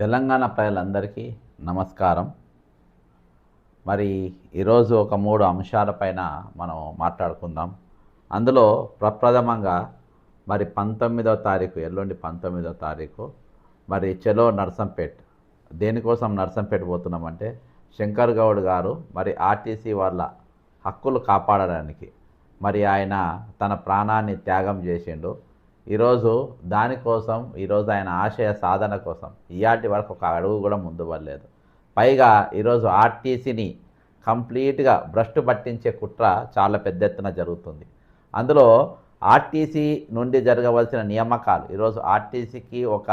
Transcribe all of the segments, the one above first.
తెలంగాణ ప్రజలందరికీ నమస్కారం. మరి ఈరోజు ఒక 3 అంశాలపైన మనం మాట్లాడుకుందాం. అందులో ప్రప్రథమంగా మరి 19వ తారీఖు ఎల్లుండి 19వ తారీఖు మరి చలో నర్సంపేట్. దేనికోసం నర్సంపేట్ పోతున్నామంటే శంకర్ గౌడ్ గారు మరి ఆర్టీసీ వాళ్ళ హక్కులు కాపాడడానికి మరి ఆయన తన ప్రాణాన్ని త్యాగం చేసిండు. ఈరోజు దానికోసం ఈరోజు ఆయన ఆశయ సాధన కోసం ఇయాటి వరకు ఒక అడుగు కూడా ముందు పడలేదు. పైగా ఈరోజు ఆర్టీసీని కంప్లీట్గా భ్రష్టు పట్టించే కుట్ర చాలా పెద్ద ఎత్తున జరుగుతుంది. అందులో ఆర్టీసీ నుండి జరగవలసిన నియామకాలు ఈరోజు ఆర్టీసీకి ఒక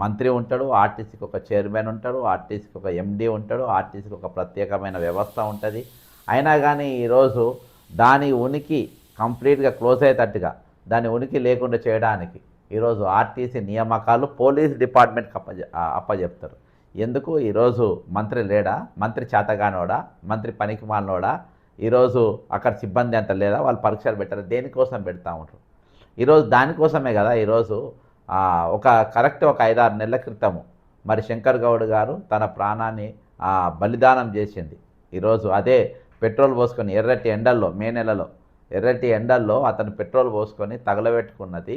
మంత్రి ఉంటాడు, ఆర్టీసీకి ఒక చైర్మన్ ఉంటాడు, ఆర్టీసీకి ఒక ఎండీ ఉంటాడు, ఆర్టీసీకి ఒక ప్రత్యేకమైన వ్యవస్థ ఉంటుంది. అయినా కానీ ఈరోజు దాని ఉనికి కంప్లీట్గా క్లోజ్ అయ్యేటట్టుగా దాని ఉనికి లేకుండా చేయడానికి ఈరోజు ఆర్టీసీ నియామకాలు పోలీస్ డిపార్ట్మెంట్కి అప్పచెప్తారు. ఎందుకు ఈరోజు మంత్రి లేడా, మంత్రి చేతగానోడా, మంత్రి పనికి మాలినోడా, ఈరోజు అక్కడ సిబ్బంది అంత లేదా, వాళ్ళు పరీక్షలు పెట్టారు, దేనికోసం పెడతా ఉంటారు. ఈరోజు దానికోసమే కదా ఈరోజు ఒక కరెక్ట్ ఒక 5-6 నెలల క్రితము మరి శంకర్ గౌడ్ గారు తన ప్రాణాన్ని బలిదానం చేసింది. ఈరోజు అదే పెట్రోల్ పోసుకొని ఎర్రటి ఎండల్లో మే నెలలో ఎర్రటి ఎండల్లో అతను పెట్రోల్ పోసుకొని తగలబెట్టుకున్నది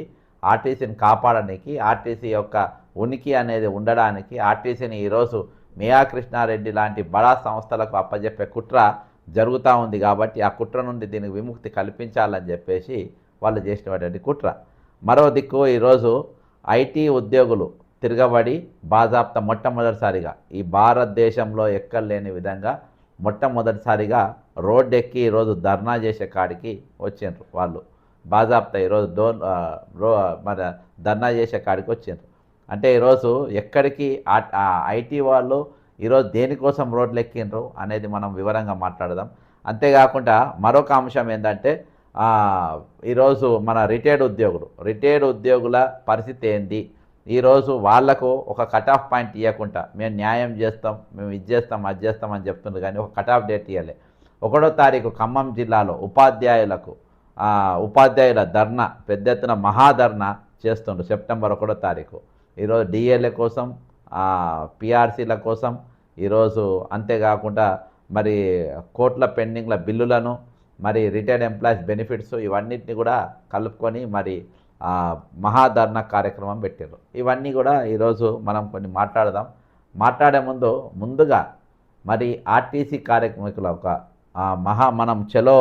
ఆర్టీసీని కాపాడడానికి, ఆర్టీసీ యొక్క ఉనికి అనేది ఉండడానికి. ఆర్టీసీని ఈరోజు మియా కృష్ణారెడ్డి లాంటి బడా సంస్థలకు అప్పజెప్పే కుట్ర జరుగుతూ ఉంది. కాబట్టి ఆ కుట్ర నుండి దీనికి విముక్తి కల్పించాలని చెప్పేసి వాళ్ళు చేసినటువంటి కుట్ర. మరో దిక్కు ఈరోజు ఐటీ ఉద్యోగులు తిరగబడి బాజాప్తా మొట్టమొదటిసారిగా ఈ భారతదేశంలో ఎక్కడ లేని విధంగా మొట్టమొదటిసారిగా రోడ్డెక్కి ఈరోజు ధర్నా చేసే కాడికి వచ్చిండ్రు. వాళ్ళు బాజాప్తా ఈరోజు మన ధర్నా చేసే కాడికి వచ్చిండ్రు. అంటే ఈరోజు ఎక్కడికి ఐటీ వాళ్ళు ఈరోజు దేనికోసం రోడ్లు ఎక్కిండ్రు అనేది మనం వివరంగా మాట్లాడదాం. అంతేకాకుండా మరొక అంశం ఏంటంటే ఈరోజు మన రిటైర్డ్ ఉద్యోగుల పరిస్థితి ఏంది, ఈరోజు వాళ్లకు ఒక కట్ ఆఫ్ పాయింట్ ఇవ్వకుండా మేము న్యాయం చేస్తాం, మేము ఇది చేస్తాం అది చేస్తాం అని చెప్తున్నారు. కానీ ఒక కట్ ఆఫ్ డేట్ ఇవ్వలే. 1వ తారీఖు ఖమ్మం జిల్లాలో ఉపాధ్యాయుల ధర్నా పెద్ద ఎత్తున మహాధర్నా చేస్తుండ్రు సెప్టెంబర్ 1వ తారీఖు. ఈరోజు డిఎల్ఏ కోసం, పిఆర్సీల కోసం ఈరోజు, అంతేకాకుండా మరి కోట్ల పెండింగ్ల బిల్లులను, మరి రిటైర్డ్ ఎంప్లాయీస్ బెనిఫిట్స్ ఇవన్నిటిని కూడా కలుపుకొని మరి మహాధర్నా కార్యక్రమం పెట్టారు. ఇవన్నీ కూడా ఈరోజు మనం కొన్ని మాట్లాడే ముందుగా మరి ఆర్టీసీ కార్యక్రమికుల ఒక మనం చలో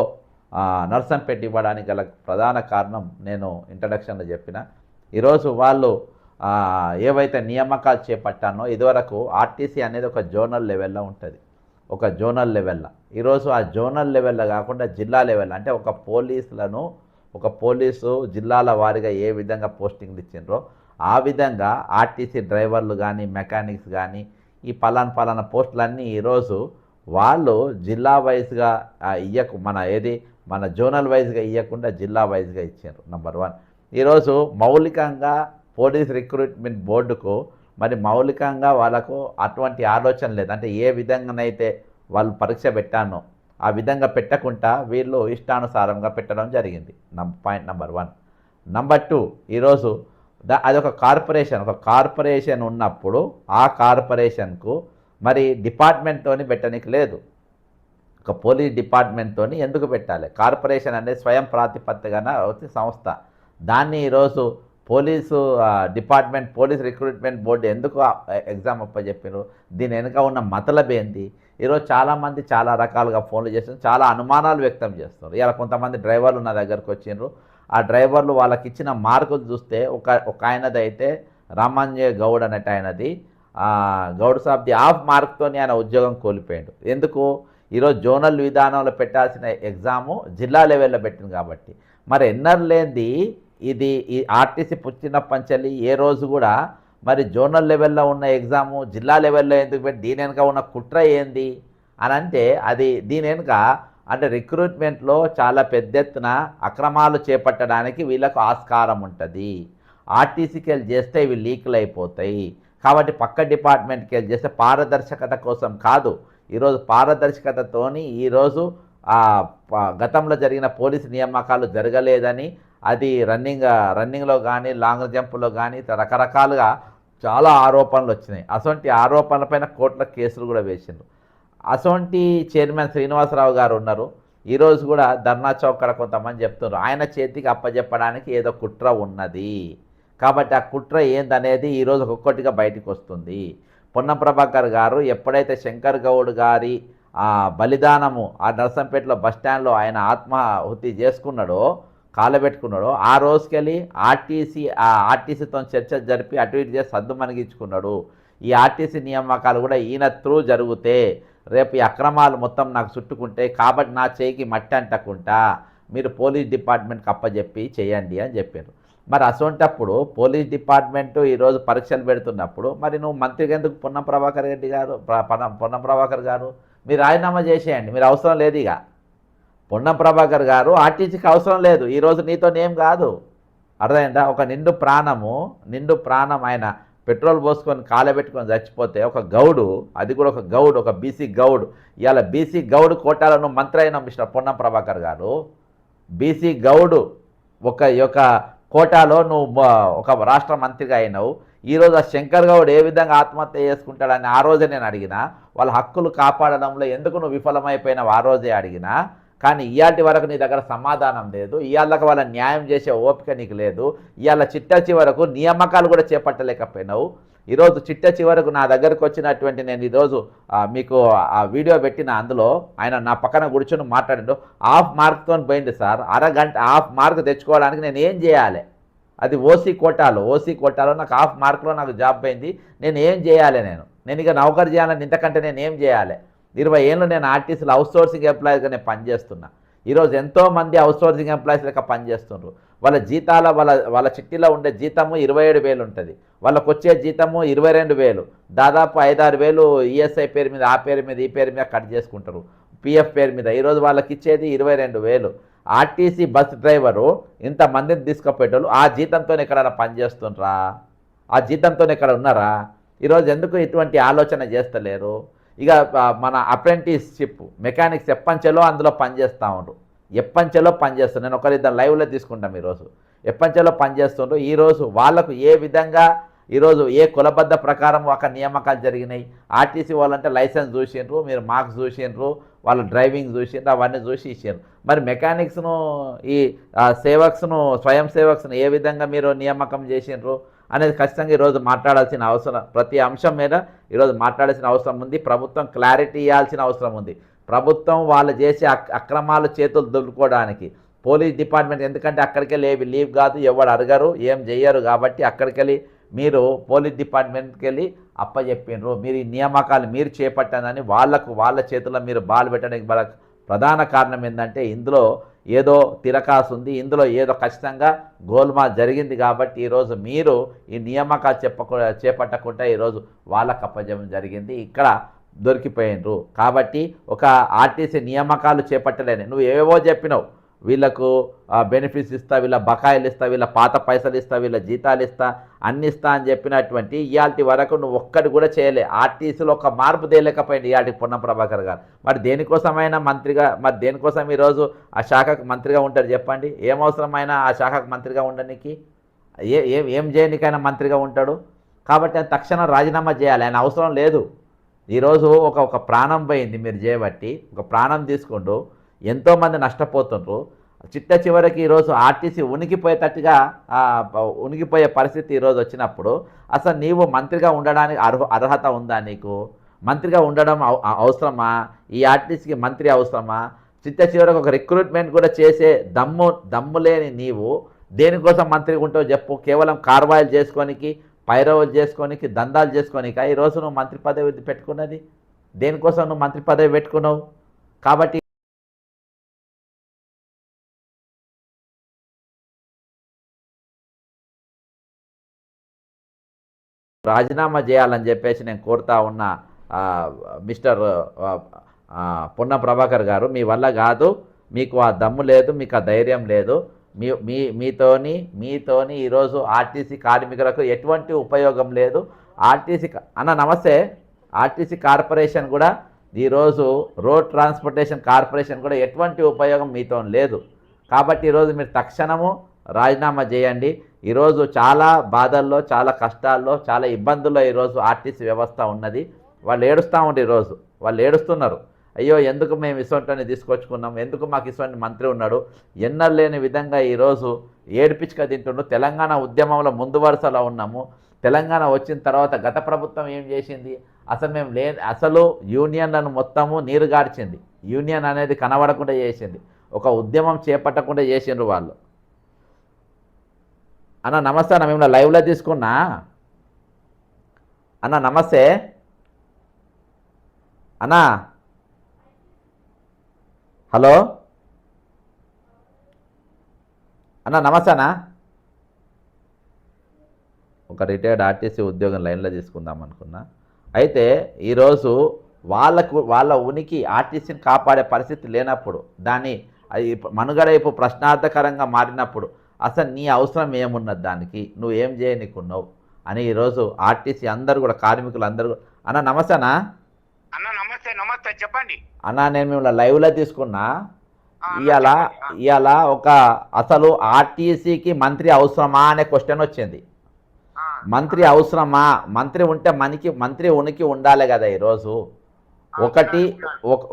నర్సంపేట ఇవ్వడానికి గల ప్రధాన కారణం నేను ఇంట్రడక్షన్లో చెప్పిన. ఈరోజు వాళ్ళు ఏవైతే నియామకాలు చేపట్టానో ఇదివరకు ఆర్టీసీ అనేది ఒక జోనల్ లెవెల్లో ఉంటుంది, ఒక జోనల్ లెవెల్లో. ఈరోజు ఆ జోనల్ లెవెల్లో కాకుండా జిల్లా లెవెల్, అంటే ఒక పోలీసు జిల్లాల వారీగా ఏ విధంగా పోస్టింగ్లు ఇచ్చిండ్రో ఆ విధంగా ఆర్టీసీ డ్రైవర్లు కానీ మెకానిక్స్ కానీ ఈ పలానా పోస్టులన్నీ ఈరోజు వాళ్ళు జిల్లా వైజ్గా మన జోనల్ వైజ్గా ఇవ్వకుండా జిల్లా వైజ్గా ఇచ్చారు. నంబర్ 1. ఈరోజు మౌలికంగా పోలీస్ రిక్రూట్మెంట్ బోర్డుకు మరి మౌలికంగా వాళ్ళకు అటువంటి ఆలోచన లేదు. అంటే ఏ విధంగానైతే వాళ్ళు పరీక్ష పెట్టానో ఆ విధంగా పెట్టకుండా వీళ్ళు ఇష్టానుసారంగా పెట్టడం జరిగింది. Point number 1. నంబర్ 2, ఈరోజు అదొక కార్పొరేషన్ ఉన్నప్పుడు ఆ కార్పొరేషన్కు మరి డిపార్ట్మెంట్తో పెట్టడానికి లేదు. ఒక పోలీస్ డిపార్ట్మెంట్తో ఎందుకు పెట్టాలి? కార్పొరేషన్ అనేది స్వయం ప్రాతిపత్తిగాన వచ్చే సంస్థ. దాన్ని ఈరోజు police department, police recruitment board ఎందుకు ఎగ్జామ్ అప్పచెప్పారు? దీని వెనుక ఉన్న మతలబ్ ఏంది? ఈరోజు చాలామంది చాలా రకాలుగా ఫోన్లు చేస్తున్నారు, చాలా అనుమానాలు వ్యక్తం చేస్తున్నారు. ఇలా కొంతమంది డ్రైవర్లు నా దగ్గరకు వచ్చిండ్రు. ఆ డ్రైవర్లు వాళ్ళకి ఇచ్చిన మార్కులు చూస్తే ఒక ఆయనది అయితే రామాంజయ్ గౌడ్ అనేట ఆయనది గౌడ్ సాబ్ది హాఫ్ మార్క్తో ఆయన ఉద్యోగం కోల్పోయాడు. ఎందుకు? ఈరోజు జోనల్ విధానంలో పెట్టాల్సిన ఎగ్జాము జిల్లా లెవెల్లో పెట్టింది కాబట్టి. మరి ఎన్నర్ లేనిది ఇది ఈ ఆర్టీసీ పుచ్చిన పంచలి ఏ రోజు కూడా మరి జోనల్ లెవెల్లో ఉన్న ఎగ్జాము జిల్లా లెవెల్లో ఎందుకు పెట్టి దీని వెనుక ఉన్న కుట్ర ఏంది అని అంటే అది దీని వెనుక అంటే రిక్రూట్మెంట్లో చాలా పెద్ద ఎత్తున అక్రమాలు చేపట్టడానికి వీళ్ళకు ఆస్కారం ఉంటుంది. ఆర్టీసీకి వెళ్ళి చేస్తే ఇవి లీకులు అయిపోతాయి. కాబట్టి పక్క డిపార్ట్మెంట్కి వెళ్ళి చేస్తే పారదర్శకత కోసం కాదు. ఈరోజు పారదర్శకతతోని ఈరోజు గతంలో జరిగిన పోలీసు నియామకాలు జరగలేదని, అది రన్నింగ్లో కానీ లాంగ్ జంప్లో కానీ రకరకాలుగా చాలా ఆరోపణలు వచ్చినాయి. అసొంటి ఆరోపణలపైన కోర్టుల కేసులు కూడా వేసిండ్రు. అసొంటి చైర్మన్ శ్రీనివాసరావు గారు ఉన్నారు. ఈరోజు కూడా ధర్నా చౌక్ కాడ కొంతమంది చెప్తున్నారు ఆయన చేతికి అప్పజెప్పడానికి ఏదో కుట్ర ఉన్నది. కాబట్టి ఆ కుట్ర ఏందనేది ఈరోజు ఒక్కొక్కటిగా బయటకు వస్తుంది. పొన్నం ప్రభాకర్ గారు ఎప్పుడైతే శంకర్ గౌడ్ గారి బలిదానము ఆ నర్సంపేటలో బస్టాండ్లో ఆయన ఆత్మాహుతి చేసుకున్నాడో, కాలబెట్టుకున్నాడో, ఆ రోజుకెళ్ళి ఆర్టీసీతో చర్చ జరిపి అటు ఇటు చేసి సద్దు మణిగించుకున్నాడు. ఈ ఆర్టీసీ నియామకాలు కూడా ఈయన త్రూ జరిగితే రేపు ఈ అక్రమాలు మొత్తం నాకు చుట్టుకుంటే కాబట్టి నా చేయికి మట్టి అంటకుండా మీరు పోలీస్ డిపార్ట్మెంట్కి అప్పచెప్పి చేయండి అని చెప్పారు. మరి అసొంటప్పుడు పోలీస్ డిపార్ట్మెంటు ఈరోజు పరీక్షలు పెడుతున్నప్పుడు మరి నువ్వు మంత్రిగా ఎందుకు పొన్నం ప్రభాకర్ గారు మీరు రాజీనామా చేసేయండి, మీరు అవసరం లేదు. ఇక పొన్నం ప్రభాకర్ గారు ఆర్టీసీకి అవసరం లేదు, ఈరోజు నీతోనేం కాదు. అర్థమైందా? ఒక నిండు ప్రాణం ఆయన పెట్రోల్ పోసుకొని కాలబెట్టుకొని చచ్చిపోతే ఒక గౌడు, అది కూడా ఒక గౌడు, ఒక బీసీ గౌడు, ఇవాళ బీసీ గౌడు కోటాలను మంత్రి అయిన మిస్టర్ పొన్నం ప్రభాకర్ గారు బీసీ గౌడు ఒక కోటాలో నువ్వు ఒక రాష్ట్ర మంత్రిగా అయినావు. ఈరోజు ఆ శంకర్ గౌడ్ ఏ విధంగా ఆత్మహత్య చేసుకుంటాడని ఆ రోజే నేను అడిగినా, వాళ్ళ హక్కులు కాపాడడంలో ఎందుకు నువ్వు విఫలమైపోయినావు ఆ రోజే అడిగినా. కానీ ఇయాటి వరకు నీ దగ్గర సమాధానం లేదు. ఇవాళకి వాళ్ళ న్యాయం చేసే ఓపిక నీకు లేదు. ఇవాళ చిట్ట చివరకు నియామకాలు కూడా చేపట్టలేకపోయినావు. ఈరోజు చిట్ట చివరకు నా దగ్గరకు వచ్చినటువంటి నేను ఈరోజు మీకు ఆ వీడియో పెట్టిన అందులో ఆయన నా పక్కన కూర్చొని మాట్లాడిండు. హాఫ్ మార్క్తో పోయింది సార్, అరగంట హాఫ్ మార్క్ తెచ్చుకోవడానికి నేను ఏం చేయాలి? అది ఓసీ కోటాలో నాకు హాఫ్ మార్క్లో నాకు జాబ్ పోయింది, నేను ఏం చేయాలి? నేను ఇక నౌకరు చేయాలని ఇంతకంటే నేను ఏం చేయాలి? 20 ఏళ్ళు నేను ఆర్టీసీలో అవుట్సోర్సింగ్ ఎంప్లాయీస్గా నేను పనిచేస్తున్నా. ఈరోజు ఎంతోమంది అవుట్సోర్సింగ్ ఎంప్లాయీస్ లెక్క పనిచేస్తున్నారు. వాళ్ళ జీతాల వాళ్ళ చిట్టీలో ఉండే జీతము 27,000 ఉంటుంది, వాళ్ళకు వచ్చే జీతము 22,000, దాదాపు 5-6 వేలు ఈఎస్ఐ పేరు మీద, ఆ పేరు మీద, ఈ పేరు మీద కట్ చేసుకుంటారు, పిఎఫ్ పేరు మీద. ఈరోజు వాళ్ళకి ఇచ్చేది 22,000. ఆర్టీసీ బస్ డ్రైవరు ఇంతమందిని తీసుకుపోయేటోళ్ళు ఆ జీతంతో ఎక్కడైనా పనిచేస్తుండ్రా? ఆ జీతంతో ఎక్కడ ఉన్నారా? ఈరోజు ఎందుకు ఇటువంటి ఆలోచన చేస్తలేరు? ఇక మన అప్రెంటిస్షిప్ మెకానిక్స్ ఎప్పంచెలో అందులో పనిచేస్తూ ఉండరు, ఎప్పంచెలో పనిచేస్తారు. నేను ఒకరిద్దరు లైవ్లో తీసుకుంటాం. ఈరోజు ఎప్పంచెలో పనిచేస్తుండ్రు. ఈరోజు వాళ్ళకు ఏ విధంగా ఈరోజు ఏ కులబద్ధ ప్రకారం ఒక నియామకాలు జరిగినాయి. ఆర్టీసీ వాళ్ళంటే లైసెన్స్ చూసిండ్రు, మీరు మార్క్స్ చూసిండ్రు, వాళ్ళు డ్రైవింగ్ చూసిండ్రు, అవన్నీ చూసి ఇచ్చారు. మరి మెకానిక్స్ను ఈ స్వయం సేవక్స్ను ఏ విధంగా మీరు నియామకం చేసిండ్రు అనేది ఖచ్చితంగా ఈరోజు మాట్లాడాల్సిన అవసరం, ప్రతి అంశం మీద ఈరోజు మాట్లాడాల్సిన అవసరం ఉంది. ప్రభుత్వం క్లారిటీ ఇవ్వాల్సిన అవసరం ఉంది. ప్రభుత్వం వాళ్ళు చేసే అక్రమాలు చేతులు దులుపుకోవడానికి పోలీస్ డిపార్ట్మెంట్, ఎందుకంటే అక్కడికి వెళ్ళి లీవ్ కాదు, ఎవరు అడగరు, ఏం చెయ్యరు. కాబట్టి అక్కడికి వెళ్ళి మీరు పోలీస్ డిపార్ట్మెంట్కి వెళ్ళి అప్పచెప్పినరు. మీరు ఈ నియామకాలు మీరు చేపట్టానని వాళ్ళ చేతుల్లో మీరు బాల్ పెట్టడానికి ప్రధాన కారణం ఏంటంటే ఇందులో ఏదో తిరకాసు ఉంది, ఇందులో ఏదో ఖచ్చితంగా గోల్మాల్ జరిగింది. కాబట్టి ఈరోజు మీరు ఈ నియామకాలు చేపట్టకుండా ఈరోజు వాళ్ళకు అప్పజెప్పడం జరిగింది, ఇక్కడ దొరికిపోయినరు. కాబట్టి ఒక ఆర్టీసీ నియామకాలు చేపట్టలేని నువ్వు ఏవేవో చెప్పినావు, వీళ్ళకు బెనిఫిట్స్ ఇస్తా, వీళ్ళ బకాయిలు ఇస్తా, వీళ్ళ పాత పైసలు ఇస్తా, వీళ్ళ జీతాలు ఇస్తా, అన్ని ఇస్తా అని చెప్పినటువంటి ఇవాళ వరకు నువ్వు ఒక్కటి కూడా చేయలే. ఆర్టీసీలో ఒక మార్పు తేలేకపోయింది ఇవాళకి పొన్నం ప్రభాకర్ గారు. మరి దేనికోసమైనా మంత్రిగా, మరి దేనికోసం ఈరోజు ఆ శాఖకు మంత్రిగా ఉంటారు చెప్పండి? ఏం అవసరమైనా ఆ శాఖకు మంత్రిగా ఉండడానికి, ఏం చేయనికైనా మంత్రిగా ఉంటాడు. కాబట్టి ఆయన తక్షణం రాజీనామా చేయాలి, ఆయన అవసరం లేదు. ఈరోజు ఒక ప్రాణం పోయింది మీరు చేయబట్టి, ఒక ప్రాణం తీసుకుంటూ ఎంతోమంది నష్టపోతుండ్రు. చిట్ట చివరికి ఈరోజు ఆర్టీసీ ఉనికిపోయే పరిస్థితి ఈరోజు వచ్చినప్పుడు అసలు నీవు మంత్రిగా ఉండడానికి అర్హత ఉందా? నీకు మంత్రిగా ఉండడం అవసరమా? ఈ ఆర్టీసీకి మంత్రి అవసరమా? చిట్ట చివరికి ఒక రిక్రూట్మెంట్ కూడా చేసే దమ్ము లేని నీవు దేనికోసం మంత్రిగా ఉంటావు చెప్పు? కేవలం కార్వాయిలు చేసుకోనికి, పైరవులు చేసుకోనికి, దందాలు చేసుకోనిక ఈరోజు నువ్వు మంత్రి పదవి పెట్టుకున్నది? దేనికోసం నువ్వు మంత్రి పదవి పెట్టుకున్నావు? కాబట్టి రాజీనామా చేయాలని చెప్పేసి నేను కోరుతా ఉన్న మిస్టర్ పొన్నం ప్రభాకర్ గారు, మీ వల్ల కాదు, మీకు ఆ దమ్ము లేదు, మీకు ఆ ధైర్యం లేదు. మీతోని ఈరోజు ఆర్టీసీ కార్మికులకు ఎటువంటి ఉపయోగం లేదు. నమస్తే. ఆర్టీసీ కార్పొరేషన్ కూడా ఈరోజు రోడ్ ట్రాన్స్పోర్టేషన్ కార్పొరేషన్ కూడా ఎటువంటి ఉపయోగం మీతో లేదు. కాబట్టి ఈరోజు మీరు తక్షణము రాజీనామా చేయండి. ఈరోజు చాలా బాధల్లో, చాలా కష్టాల్లో, చాలా ఇబ్బందుల్లో ఈరోజు ఆర్టీసీ వ్యవస్థ ఉన్నది. వాళ్ళు ఏడుస్తూ ఉంటే ఈరోజు వాళ్ళు ఏడుస్తున్నారు. అయ్యో ఎందుకు మేము ఇసొంటిని తీసుకొచ్చుకున్నాం, ఎందుకు మాకు ఇసొంటి మంత్రి ఉన్నాడు, ఎన్నడూ లేని విధంగా ఈరోజు ఏడిపించుక తింటుండు. తెలంగాణ ఉద్యమంలో ముందు వరుసలో ఉన్నాము. తెలంగాణ వచ్చిన తర్వాత గత ప్రభుత్వం ఏం చేసింది, అసలు మేము అసలు యూనియన్లను మొత్తము నీరు గార్చింది. యూనియన్ అనేది కనబడకుండా చేసింది. ఒక ఉద్యమం చేపట్టకుండా చేసిండ్రు వాళ్ళు. అన్న నమస్తే అన్న, మిమ్మల్ని లైవ్లో తీసుకున్నా అన్న. నమస్తే అన్నా. హలో అన్న, నమస్తే అన్న. ఒక రిటైర్డ్ ఆర్టీసీ ఉద్యోగం లైన్లో తీసుకుందాం అనుకున్నా. అయితే ఈరోజు వాళ్ళ ఉనికి ఆర్టీసీని కాపాడే పరిస్థితి లేనప్పుడు, దాన్ని అది మనుగడైపు ప్రశ్నార్థకరంగా మారినప్పుడు అసలు నీ అవసరం ఏమున్నది, దానికి నువ్వు ఏం చేయనీకున్నావు అని ఈరోజు ఆర్టీసీ అందరూ కూడా, కార్మికులు అందరూ. అన్న నమస్తే అన్న. అన్న నమస్తే. నమస్తే చెప్పండి అన్న. నేను మిమ్మల్ని లైవ్లో తీసుకున్నా. ఇవాళ ఒక అసలు ఆర్టీసీకి మంత్రి అవసరమా అనే క్వశ్చన్ వచ్చింది. మంత్రి అవసరమా? మంత్రి ఉంటే మంత్రి ఉనికి ఉండాలి కదా ఈరోజు.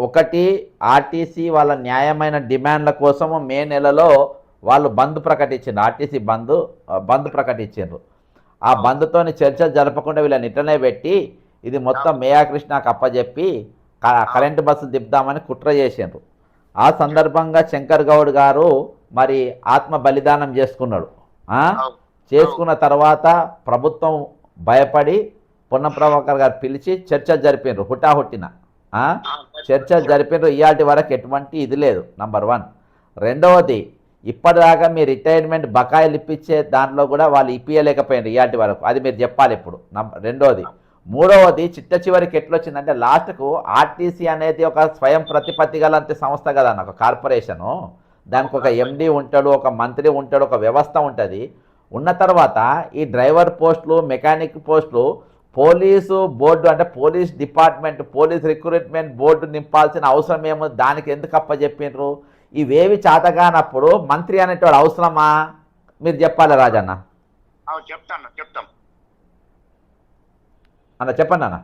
ఒకటి ఆర్టీసీ వాళ్ళ న్యాయమైన డిమాండ్ల కోసము మే నెలలో వాళ్ళు బంద్ ప్రకటించారు. ఆర్టీసీ బంద్ ప్రకటించారు. ఆ బంద్తోని చర్చలు జరపకుండా వీళ్ళని ఇట్లనే పెట్టి ఇది మొత్తం మేయాకృష్ణకు అప్పచెప్పి కరెంటు బస్సులు దిద్దామని కుట్ర చేసిండ్రు. ఆ సందర్భంగా శంకర్ గౌడ్ గారు మరి ఆత్మ బలిదానం చేసుకున్నాడు. చేసుకున్న తర్వాత ప్రభుత్వం భయపడి పొన్నం ప్రభాకర్ గారు పిలిచి చర్చలు జరిపినారు. హుటాహుట్టిన చర్చలు జరిపినారు. ఇవాటి వరకు ఎటువంటి ఇది లేదు, నంబర్ 1. రెండవది, ఇప్పటిదాకా మీ రిటైర్మెంట్ బకాయిలు ఇప్పించే దాంట్లో కూడా వాళ్ళు ఇప్పించలేకపోయినారు ఇవాటి వరకు. అది మీరు చెప్పాలి ఇప్పుడు. రెండవది. మూడవది, చిట్ట చివరికి ఎట్లొచ్చిందంటే లాస్ట్కు ఆర్టీసీ అనేది ఒక స్వయం ప్రతిపత్తి గలంత సంస్థ కదా, ఒక కార్పొరేషను. దానికి ఒక ఎండి ఉంటాడు, ఒక మంత్రి ఉంటాడు, ఒక వ్యవస్థ ఉంటుంది. ఉన్న తర్వాత ఈ డ్రైవర్ పోస్టులు, మెకానిక్ పోస్టులు పోలీసు బోర్డు అంటే police department, police recruitment board నింపాల్సిన అవసరం ఏమో, దానికి ఎందుకు అప్పచెప్పినారు? ఇవేవి చేతగానప్పుడు మంత్రి అనేటోడు అవసరమా? మీరు చెప్పాలి రాజన్న. చెప్తాం అన్న చెప్పండి అన్న.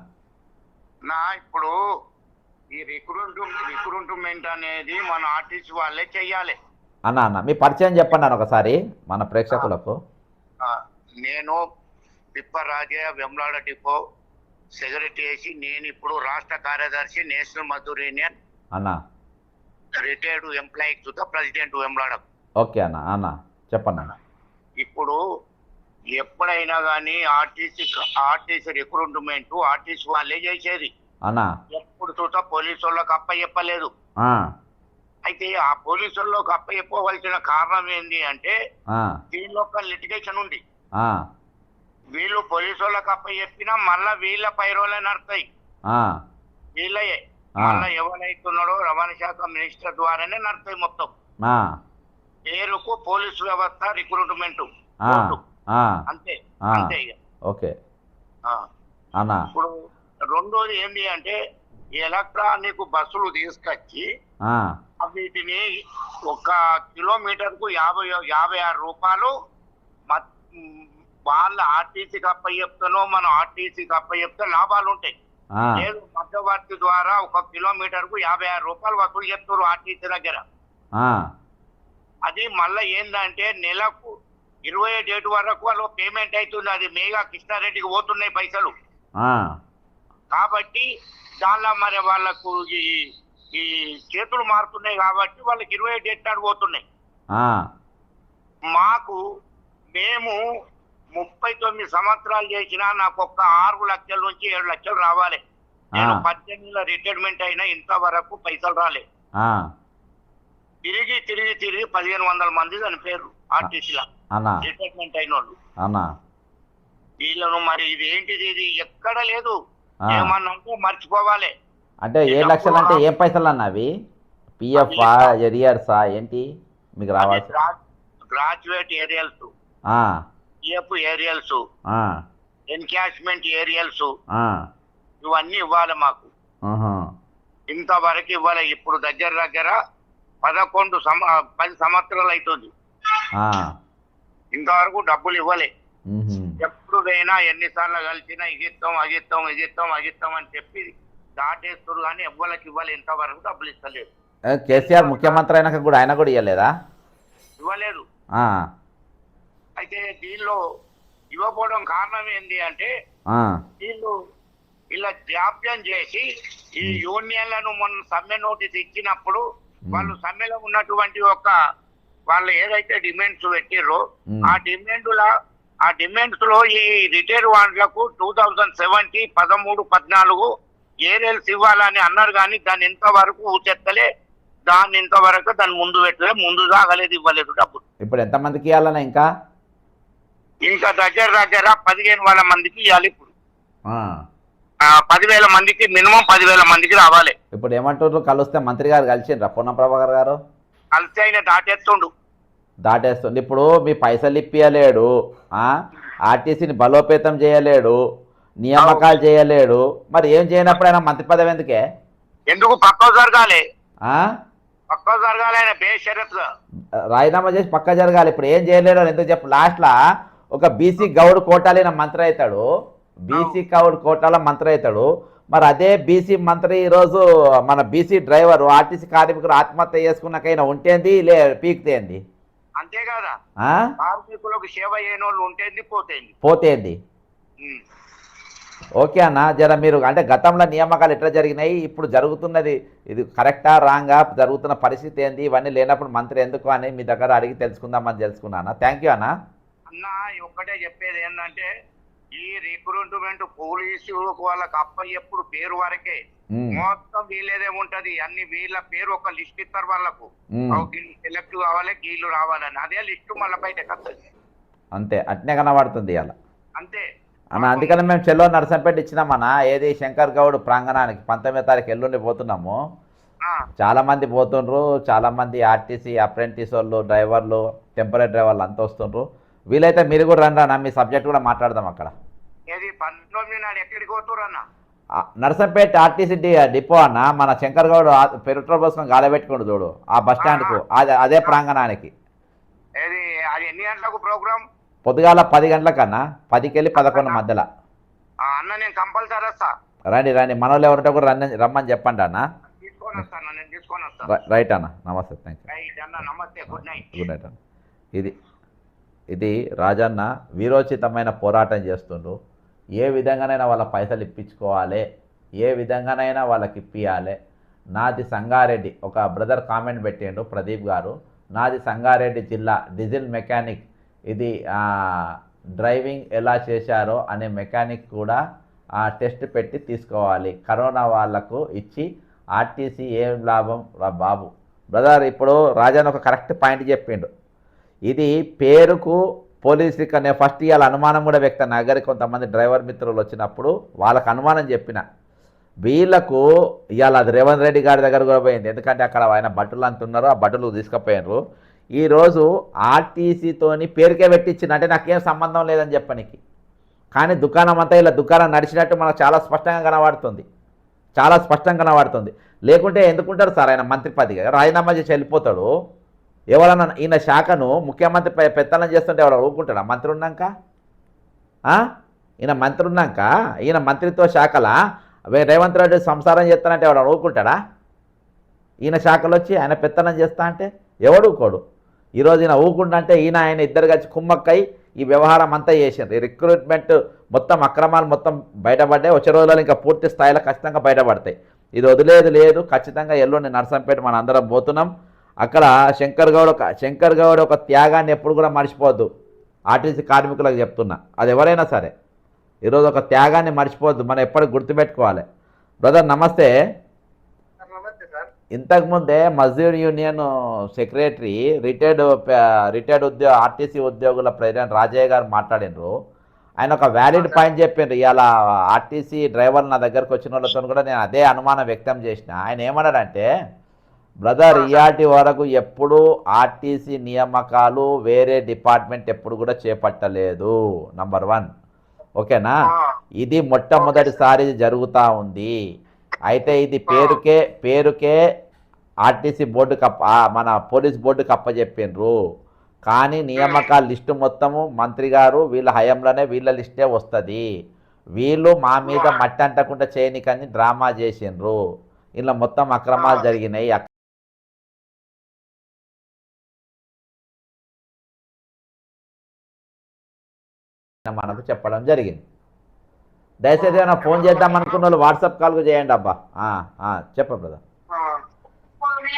ఇప్పుడు ఈ రిక్రూట్మెంట్ అనేది మన ఆర్టీసీ వాళ్ళే చెయ్యాలి. అన్న మీ పరిచయం చెప్పండి అన్న ఒకసారి మన ప్రేక్షకులకు. నేను పిప్పరాజయ్య, వెమ్లాడ డిపో సెక్రటరీ చేసి, నేను ఇప్పుడు రాష్ట్ర కార్యదర్శి, నేషనల్ మజ్దూర్ యూనియన్ అన్న, retired employee to the president Vemulawada. Okay అన్న చెప్పండి అన్న. ఇప్పుడు ఎప్పుడైనా కానీ ఆర్టీసీ రిక్రూట్మెంట్ ఆర్టీసీ వాళ్ళే చేసేది అన్న. ఎప్పుడు చూసా పోలీసు వాళ్ళకి అప్పచెప్పలేదు. అయితే ఆ పోలీసు వాళ్ళకి అప్పచెప్పవలసిన కారణం ఏంటి అంటే దీనిలో ఒక లిటిగేషన్ ఉంది. వీళ్ళు పోలీసు వాళ్ళకి అప్పచెప్పినా మళ్ళా వీళ్ళ పైరోలే నడతాయి, వీళ్ళయే మళ్ళా ఎవరైతున్నాడో రవాణా శాఖ మినిస్టర్ ద్వారానే నడతాయి మొత్తం. పేరుకు పోలీసు వ్యవస్థ రిక్రూట్మెంట్ అంతే అంతే. ఓకే. ఇప్పుడు రెండోది ఏంటి అంటే ఎలక్ట్రానిక్ బస్సులు తీసుకొచ్చి వీటిని 1 కిలోమీటర్కు 56 రూపాయలు వాళ్ళ ఆర్టీసీకి అప్పచెప్తానో మనం ఆర్టీసీకి అప్పచెప్తే లాభాలు ఉంటాయి. లేదు మధ్యవర్తి ద్వారా 1 కిలోమీటర్కు 56 రూపాయలు వసూలు చెప్తారు ఆర్టీసీ దగ్గర. అది మళ్ళీ ఏంటంటే నెలకు 20 డేట్ వరకు వాళ్ళు పేమెంట్ అవుతుంది. అది మేఘా కృష్ణారెడ్డికి పోతున్నాయి పైసలు. కాబట్టి దానిలో మరి వాళ్ళకు ఈ చేతులు మారుతున్నాయి కాబట్టి వాళ్ళకి 20 డేట్ నాడు పోతున్నాయి. మేము 39 సంవత్సరాలు చేసినా నాకు 6 లక్షల నుంచి 7 లక్షలు రావాలి. నేను 18 రిటైర్మెంట్ అయినా ఇంతవరకు పైసలు రాలే. తిరిగి 1500 మంది చనిపోయారు ఆర్టీసీలో రిటైర్మెంట్ అయిన వాళ్ళు. వీళ్ళను మరి ఇది ఏంటిది, ఇది ఎక్కడ లేదు. ఏమన్నా మర్చిపోవాలి. అంటే 7 లక్షలు అంటే ఏం పైసలు అన్నవి? పిఎఫ్ ఎరియర్సా ఏంటి మీకు రావాలి? Graduate aerials, PF aerials, encashment aerials, ఇవన్నీ ఇవ్వాలి మాకు. ఇంతవరకు ఇవ్వాలి. ఇప్పుడు దగ్గర 10 సంవత్సరాలు అవుతుంది. ఇంతవరకు డబ్బులు ఇవ్వలే. మ్హూ. ఎప్పుడైనా ఎన్నిసార్లు కలిసినా ఇగిస్తాం అని చెప్పి దాటేస్తారు కానీ ఎవ్వరికి ఇవ్వాలి, ఇంతవరకు డబ్బులు ఇస్తలేదు. కేసీఆర్ ముఖ్యమంత్రి అయినాక కూడా ఆయన కూడా ఇవ్వలేదా? ఇవ్వలేదు. ఆ, అయితే దీనిలో ఇవ్వకపోవడం కారణం ఏంటి అంటే ఆ, వీళ్ళు ఇలా జాప్యం చేసి ఈ యూనియన్లను మొన్న సమ్మె నోటీస్ ఇచ్చినప్పుడు వాళ్ళు సమ్మెలో ఉన్నటువంటి వాళ్ళు ఏదైతే డిమాండ్స్ పెట్టిర్రో ఆ డిమాండ్స్ లో ఈ రిటైర్ వాళ్ళకు 2070 13 14 ఏరియల్స్ ఇవ్వాలని అన్నారు కానీ దాన్ని ఇంతవరకు ఊచెత్తలే, దాన్ని ముందు పెట్టలే, ముందు సాగలేదు, ఇవ్వలేదు డబ్బులు. ఇప్పుడు ఎంతమందికి ఇవ్వాలన్నా ఇంకా దగ్గర 15,000 మందికి ఇవ్వాలి. ఇప్పుడు ఆ. 10,000 మందికి మినిమం 10,000 మందికి రావాలి. ఇప్పుడు ఏమంటారు, కలిస్తే మంత్రి గారు కలిసిండ్రా పొన్నం ప్రభాకర్ గారు? కలిసి ఆయన దాటేస్తుండు. ఇప్పుడు మీ పైసలు ఇప్పియలేడు, ఆర్టీసీని బలోపేతం చేయలేడు, నియామకాలు చేయలేడు, మరి ఏం చేయనప్పుడు ఆయన మంత్రి పదవి ఎందుకే? ఎందుకు పక్క జరగాలి ఆయన బేషరత్గా రాజీనామా చేసి పక్క జరగాలి. ఇప్పుడు ఏం చేయలేడు అని ఎందుకు చెప్పు? లాస్ట్లో ఒక బీసీ గౌడ్ కోటాలిన మంత్రి అవుతాడు, బీసీ గౌడ్ కోటాల మంత్రి అవుతాడు. మరి అదే బీసీ మంత్రి ఈరోజు మన బీసీ డ్రైవర్ ఆర్టీసీ కార్మికులు ఆత్మహత్య చేసుకున్నాకైనా ఉంటేంది పీకుతేంది? అంతే కదా, కార్మికులకు సేవ చేయని వాళ్ళు ఉంటేంది పోతేంది. ఓకే అన్న, జర మీరు అంటే గతంలో నియామకాలు ఎట్లా జరిగినాయి, ఇప్పుడు జరుగుతున్నది ఇది కరెక్టా రాంగా, జరుగుతున్న పరిస్థితి ఏంది, ఇవన్నీ లేనప్పుడు మంత్రి ఎందుకు అని మీ దగ్గర అడిగి తెలుసుకుందామని తెలుసుకున్నా. థ్యాంక్ యూ అన్న. ఒక్కటే చెప్పేది ఏంటంటే ఈ రిక్రూట్మెంట్ పోలీసులకు వాళ్ళకి ఎప్పుడు పేరు వరకే, మొత్తం వీళ్ళేదేముంటది అన్ని వీళ్ళ పేరు ఒక లిస్ట్ ఇస్తారు వాళ్ళకు, సెలెక్ట్ కావాలి గీళ్ళు రావాలని, అదే లిస్టు మళ్ళీ బయటకు వస్తుంది. అంతే, అట్నే కనబడుతుంది ఇవాళ. అంతే అన్న, అందుకని మేము చెల్లో నర్సంపేట ఇచ్చినామన్నా, ఏది శంకర్ గౌడ్ ప్రాంగణానికి 19వ తారీఖు ఎల్లుండి పోతున్నాము. చాలా మంది పోతుండ్రు, చాలా మంది ఆర్టీసీ అప్రెంటిస్ వాళ్ళు, డ్రైవర్లు, టెంపరీ డ్రైవర్లు అంతా వస్తుండ్రు. వీలైతే మీరు కూడా రండి అన్న, మీ సబ్జెక్ట్ కూడా మాట్లాడదాం అక్కడ. నర్సంపేట ఆర్టీసీ డిపో అన్న, మన శంకర్ గౌడ్ పెట్రోల్ పోసుకొని గాలి పెట్టుకోండి చూడు, ఆ బస్ స్టాండ్కు అదే ప్రాంగణానికి. ఎన్ని గంటలకు ప్రోగ్రామ్? పొద్దుగాల 10 గంటలకన్నా, 10కి వెళ్ళి 11 మధ్యలో. అన్న నేను కంపల్సరీ వస్తా. రండి, మన వాళ్ళు ఎవరితో కూడా రమ్మని చెప్పండి అన్న. రైట్ అన్న, నమస్తే, థ్యాంక్ యూ, గుడ్ నైట్ అన్న. ఇది రాజన్న వీరోచితమైన పోరాటం చేస్తుండ్రు. ఏ విధంగానైనా వాళ్ళ పైసలు ఇప్పించుకోవాలి, ఏ విధంగానైనా వాళ్ళకి ఇప్పియాలి. నాది సంగారెడ్డి, ఒక బ్రదర్ కామెంట్ పెట్టిండు ప్రదీప్ గారు, నాది సంగారెడ్డి జిల్లా డీజిల్ మెకానిక్, ఇది డ్రైవింగ్ ఎలా చేశారో అనే మెకానిక్ కూడా టెస్ట్ పెట్టి తీసుకోవాలి. కరోనా వాళ్లకు ఇచ్చి ఆర్టీసీ ఏం లాభం రా బాబు. బ్రదర్, ఇప్పుడు రాజన్ ఒక కరెక్ట్ పాయింట్ చెప్పిండు. ఇది పేరుకు పోలీసుకి అనే ఫస్ట్ ఇవాళ అనుమానం కూడా వ్యక్తం నగరి కొంతమంది డ్రైవర్ మిత్రులు వచ్చినప్పుడు వాళ్ళకు అనుమానం చెప్పిన, వీళ్ళకు ఇవాళ అది రేవంత్ రెడ్డి గారి దగ్గర కూడా పోయింది. ఎందుకంటే అక్కడ ఆయన బట్టలు అంటున్నారు, ఆ బట్టలు తీసుకుపోయినారు. ఈరోజు ఆర్టీసీతోని పేరుకే పెట్టించిందంటే నాకేం సంబంధం లేదని చెప్పనికి, కానీ దుకాణం అంతా ఇలా దుకాణం నడిచినట్టు మనకు చాలా స్పష్టంగా కనబడుతుంది. లేకుంటే ఎందుకుంటారు సార్ ఆయన మంత్రి పదవిగా రాజీనామా చేసి వెళ్ళిపోతాడు. ఎవరన్నా ఈయన శాఖను ముఖ్యమంత్రి పెత్తనం చేస్తుంటే ఎవరు ఊరుకుంటాడా? మంత్రి ఉన్నాక ఈయన మంత్రిత్వ శాఖల రేవంత్ రెడ్డి సంసారం చేస్తానంటే ఎవరు ఊరుకుంటాడా? ఈయన శాఖలు వచ్చి ఆయన పెత్తనం చేస్తా అంటే ఎవడు ఊకోడు. ఈరోజు ఈయన ఊకుంటే ఆయన ఇద్దరు కలిసి కుమ్మక్కై ఈ వ్యవహారం అంతా చేసింది. ఈ రిక్రూట్మెంట్ మొత్తం అక్రమాలు మొత్తం బయటపడ్డాయి. వచ్చే రోజుల్లో ఇంకా పూర్తి స్థాయిలో ఖచ్చితంగా బయటపడతాయి. ఇది వదిలేదు లేదు, ఖచ్చితంగా ఎల్లుండి నర్సంపేట మన అందరం పోతున్నాం. అక్కడ శంకర్ గౌడ్ ఒక త్యాగాన్ని ఎప్పుడు కూడా మర్చిపోవద్దు. ఆర్టీసీ కార్మికులకు చెప్తున్నా, అది ఎవరైనా సరే ఈరోజు ఒక త్యాగాన్ని మర్చిపోవద్దు, మనం ఎప్పటికి గుర్తుపెట్టుకోవాలి. బ్రదర్ నమస్తే. ఇంతకుముందే Mazdoor union secretary retired RTC ఉద్యోగుల ప్రెసిడెంట్ రాజయ్య గారు మాట్లాడినారు. ఆయన ఒక వ్యాలిడ్ పాయింట్ చెప్పిండ్రు. ఇవాళ ఆర్టీసీ డ్రైవర్లు నా దగ్గరకు వచ్చిన వాళ్ళతో కూడా నేను అదే అనుమానం వ్యక్తం చేసిన. ఆయన ఏమన్నాడంటే, బ్రదర్ ఇయాటి వరకు ఎప్పుడు ఆర్టీసీ నియామకాలు వేరే డిపార్ట్మెంట్ ఎప్పుడు కూడా చేపట్టలేదు, నంబర్ 1. ఓకేనా? ఇది మొట్టమొదటిసారి జరుగుతూ ఉంది. అయితే ఇది పేరుకే ఆర్టీసీ బోర్డుకి మన పోలీస్ బోర్డుకి అప్పచెప్పిండ్రు. కానీ నియామకాల లిస్టు మొత్తము మంత్రి గారు వీళ్ళ హయాంలోనే వీళ్ళ లిస్టే వస్తుంది. వీళ్ళు మా మీద మట్టి అంటకుండా చేయనికని డ్రామా చేసిండ్రు. ఇలా మొత్తం అక్రమాలు జరిగినాయి. మనకు చెప్పడం జరిగింది. దయచేసి ఏమైనా ఫోన్ చేద్దాం అనుకున్న వాళ్ళు వాట్సాప్ కాల్ చేయండి అబ్బా. చెప్పండి బ్రదర్.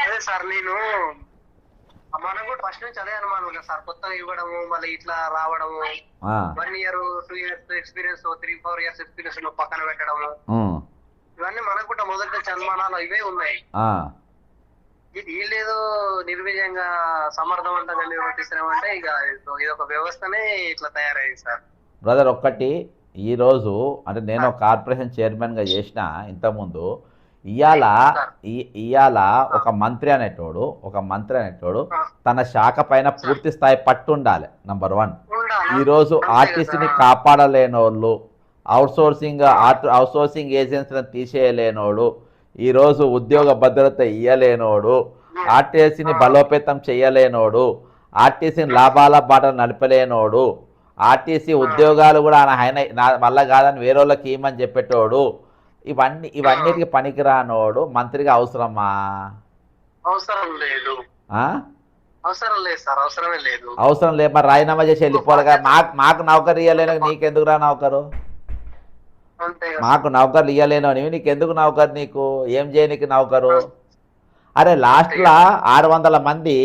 అదే సార్, నేను మనం కూడా ఫస్ట్ నుంచి అదే అనుమానం సార్, కొత్తగా ఇవ్వడము మళ్ళీ ఇట్లా రావడము, 1 year 2 years experience 3-4 years experience పక్కన పెట్టడము, ఇవన్నీ మనకు కూడా మొదటి నుంచి అనుమానాలు ఇవే ఉన్నాయి. వీళ్ళేదో నిర్విజయంగా సమర్థవంతంగా నిర్వర్తిస్తున్నామంటే ఇక ఇది ఒక వ్యవస్థనే ఇట్లా తయారైంది సార్. బ్రదర్ ఒక్కటి, ఈరోజు అంటే నేను కార్పొరేషన్ చైర్మన్గా చేసిన ఇంతకుముందు, ఇవాళ ఒక మంత్రి అనేటోడు తన శాఖ పైన పూర్తి స్థాయి పట్టు ఉండాలి. నంబర్ 1. ఈరోజు ఆర్టీసీని కాపాడలేనోళ్ళు, అవుట్సోర్సింగ్ ఏజెన్సీలను తీసేయలేనోడు, ఈరోజు ఉద్యోగ భద్రత ఇయ్యలేనోడు, ఆర్టీసీని బలోపేతం చేయలేనోడు, ఆర్టీసీని లాభాల బాట నడపలేనోడు, ఆర్టీసీ ఉద్యోగాలు కూడా ఆయన నా వల్ల కాదని వేరే వాళ్ళకి ఇవ్వమని చెప్పేటోడు, ఇవన్నిటికి పనికిరానోడు మంత్రిగా అవసరమా? అవసరం లేదు. అవసరం లేదు సార్, అవసరమే లేదు. అవసరం లేదు. మరి రాజీనామా చేసి వెళ్ళిపోవాలిగా. మాకు నౌకరు ఇవ్వలేను, నీకెందుకు రా నౌకరు? మాకు నౌకర్లు ఇవ్వలేను నీకెందుకు నౌకరు? నీకు ఏం చేయనికి నౌకరు? అరే లాస్ట్లో 600 మంది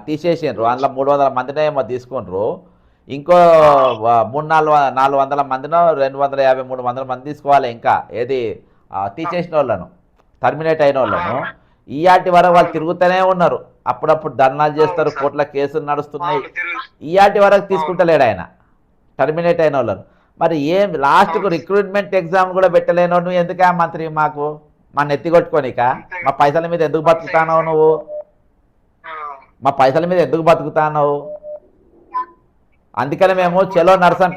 తీసేసిండ్రు, అందులో 300 మందినే ఏమో తీసుకుండ్రు, ఇంకో 300-400 మందినో 250-300 మంది తీసుకోవాలి. ఇంకా ఏది తీసేసిన వాళ్ళను, టర్మినేట్ అయిన వాళ్ళను ఈయాటి వరకు వాళ్ళు తిరుగుతూనే ఉన్నారు. అప్పుడప్పుడు ధర్నాలు చేస్తారు, కోర్టుల కేసులు నడుస్తున్నాయి. ఈయాటి వరకు తీసుకుంటలేడు ఆయన టర్మినేట్ అయిన వాళ్ళను. మరి ఏం లాస్ట్కు రిక్రూట్మెంట్ ఎగ్జామ్ కూడా పెట్టలేను నువ్వు? ఎందుకా మంత్రి మాకు మా నెత్తి కొట్టుకోనిక? మా పైసల మీద ఎందుకు బతుకుతానో నువ్వు? మా పైసల మీద ఎందుకు బతుకుతానో? అందుకని మేము చలో నర్సంపేట